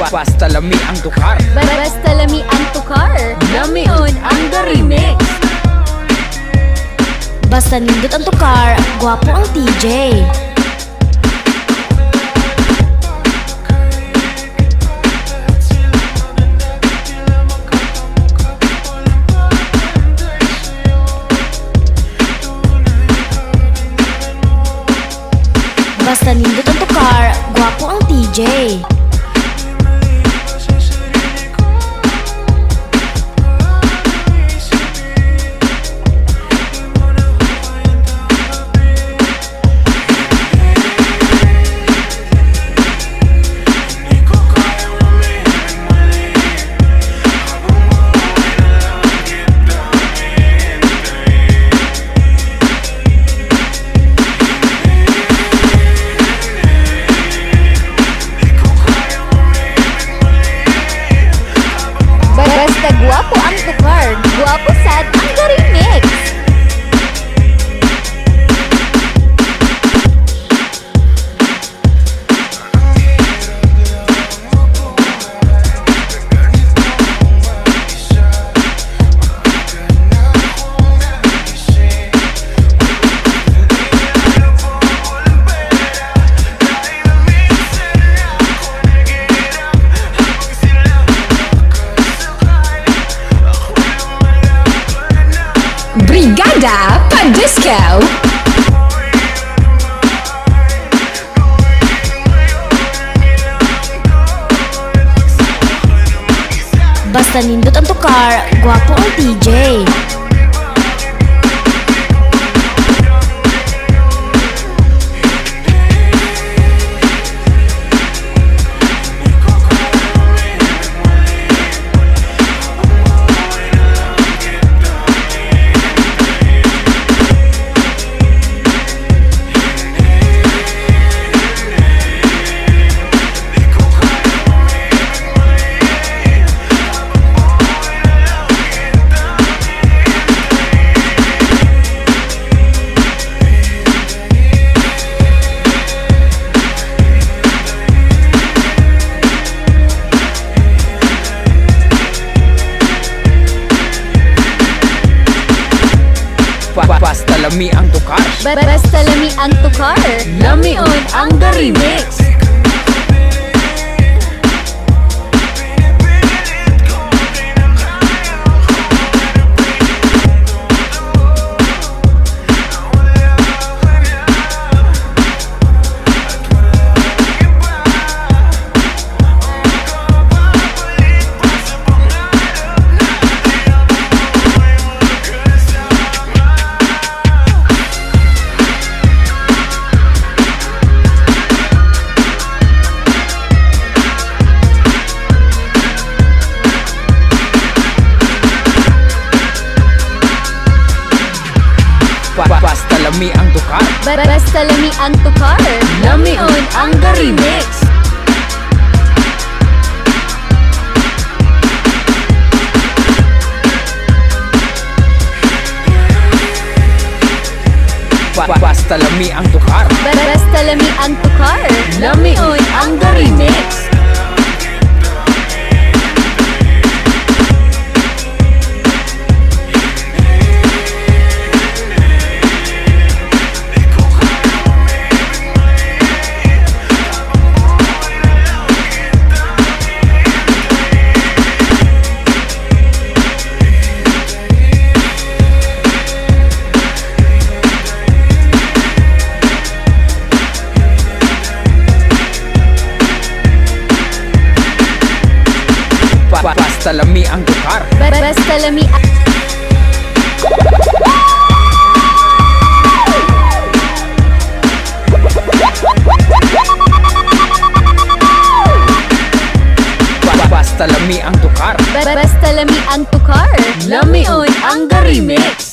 Basta lami ang tukar. Basta lami ang tukar. Lamion ang the remix. Basta nindot ang tukar, gwapo ang TJ. Basta nindot ang tukar, gwapo ang TJ. Basta guwapo ang tukar, guwapo sad ang the remix. Brigada Padisco. Basta nindot ang tukar, gwapo ang TJ. Basta lami ang tukar. Basta lami ang tukar, Lamion ang the remix. Basta lami ang tukar. Basta lami ang tukar, Lamion ang the remix. Basta lami ang tukar. Basta lami ang tukar, Lamion ang the remix. Basta lami ang tukar. Basta lami ang... Basta lami ang tukar. Basta lami ang tukar, Lamion ang the remix.